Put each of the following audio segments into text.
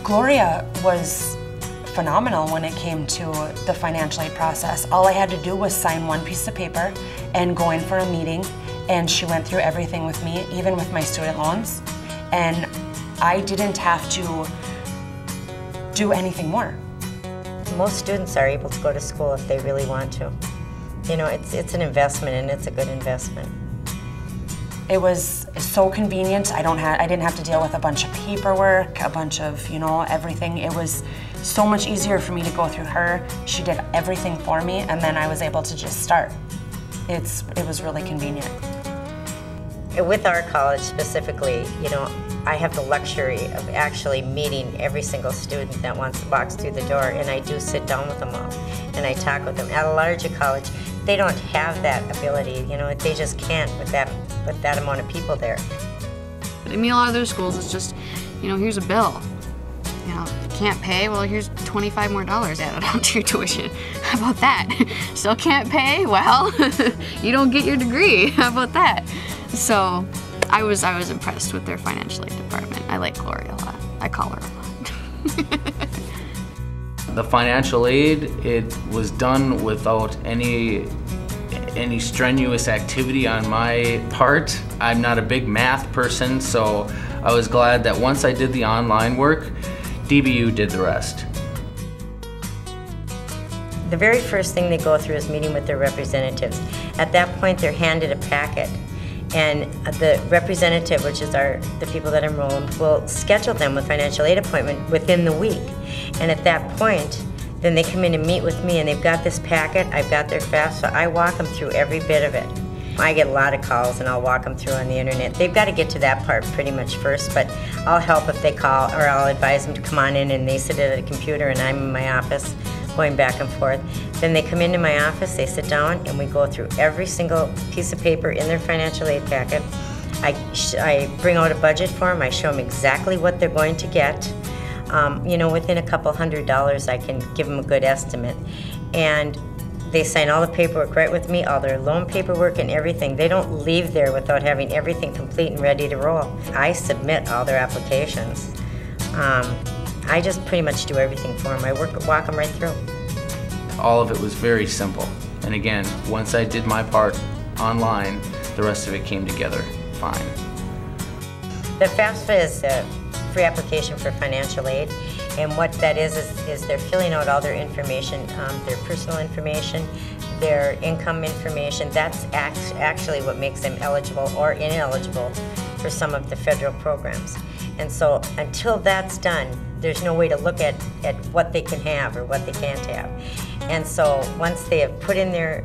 Gloria was phenomenal when it came to the financial aid process. All I had to do was sign one piece of paper and go in for a meeting, and she went through everything with me, even with my student loans, and I didn't have to do anything more. Most students are able to go to school if they really want to. You know, it's an investment, and it's a good investment. It was so convenient. I didn't have to deal with a bunch of paperwork, a bunch of, everything. It was so much easier for me to go through her. She did everything for me, and then I was able to just start. It was really convenient. With our college specifically, I have the luxury of actually meeting every single student that wants to walk through the door, and I do sit down with them all, and I talk with them. At a larger college, they don't have that ability, they just can't with that amount of people there. I mean, a lot of those schools, it's just, here's a bill. You can't pay, well, here's $25 more added onto your tuition. How about that? Still can't pay? Well, you don't get your degree. How about that? So I was impressed with their financial aid department. I like Gloria a lot. I call her a lot. The financial aid, it was done without any strenuous activity on my part. I'm not a big math person, so I was glad that once I did the online work, DBU did the rest. The very first thing they go through is meeting with their representatives. At that point, they're handed a packet, and the representative, which is the people that enroll them, will schedule them with financial aid appointment within the week. And at that point, then they come in and meet with me, and they've got this packet, I've got their FAFSA, so I walk them through every bit of it. I get a lot of calls, and I'll walk them through on the internet. They've got to get to that part pretty much first, but I'll help if they call, or I'll advise them to come on in, and they sit at a computer and I'm in my office going back and forth. Then they come into my office, they sit down, and we go through every single piece of paper in their financial aid packet. I bring out a budget for them, I show them exactly what they're going to get. Within a couple $100, I can give them a good estimate. And they sign all the paperwork right with me, all their loan paperwork and everything. They don't leave there without having everything complete and ready to roll. I submit all their applications. I just pretty much do everything for them. I walk them right through. All of it was very simple. And again, once I did my part online, the rest of it came together fine. The FAFSA is a free application for financial aid, and what that is they're filling out all their information, their personal information, their income information. That's actually what makes them eligible or ineligible for some of the federal programs. And so until that's done, there's no way to look at what they can have or what they can't have. And so once they have put in their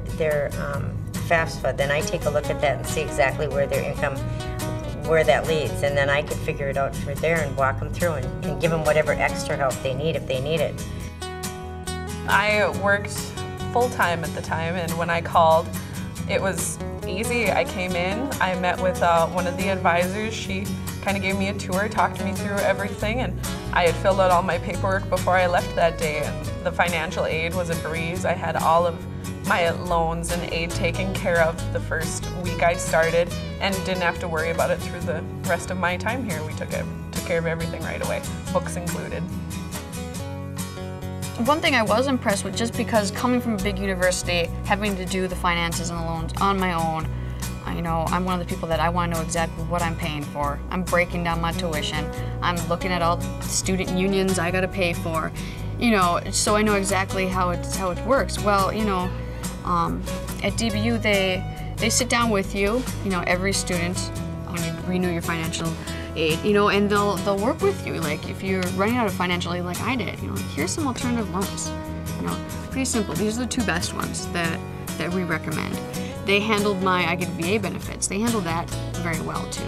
FAFSA, then I take a look at that and see exactly where their income, where that leads, and then I can figure it out from there and walk them through and give them whatever extra help they need if they need it. I worked full-time at the time, and when I called, it was easy. I came in, I met with one of the advisors. She kind of gave me a tour, talked me through everything, and I had filled out all my paperwork before I left that day, and the financial aid was a breeze. I had all of my loans and aid taken care of the first week I started, and didn't have to worry about it through the rest of my time here. We took care of everything right away, books included. One thing I was impressed with, just because coming from a big university, having to do the finances and the loans on my own, I'm one of the people that I want to know exactly what I'm paying for. I'm breaking down my tuition. I'm looking at all the student unions I got to pay for, so I know exactly how it works. Well, at DBU they sit down with you, every student when you renew your financial aid, and they'll work with you. Like if you're running out of financial aid like I did, here's some alternative loans. Pretty simple. These are the two best ones that we recommend. They handled I get VA benefits. They handled that very well too.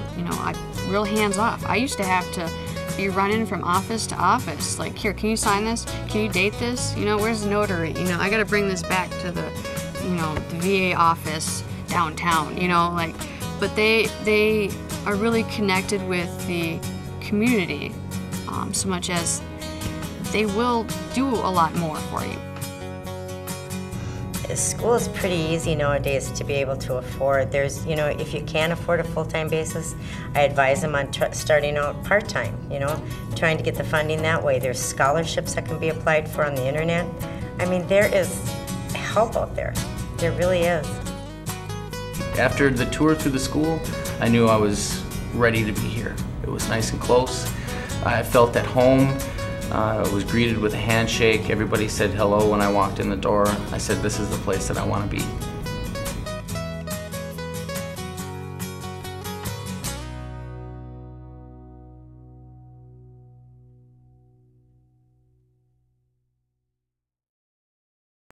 Real hands off. I used to have to be running from office to office. Like, here, can you sign this? Can you date this? Where's the notary? I got to bring this back to the, the VA office downtown. But they are really connected with the community, so much as they will do a lot more for you. School is pretty easy nowadays to be able to afford. There's, you know, if you can't afford a full-time basis, I advise them on starting out part-time, you know, trying to get the funding that way. There's scholarships that can be applied for on the internet. I mean, there is help out there. There really is. After the tour through the school, I knew I was ready to be here. It was nice and close. I felt at home. I was greeted with a handshake. Everybody said hello when I walked in the door. I said, this is the place that I want to be.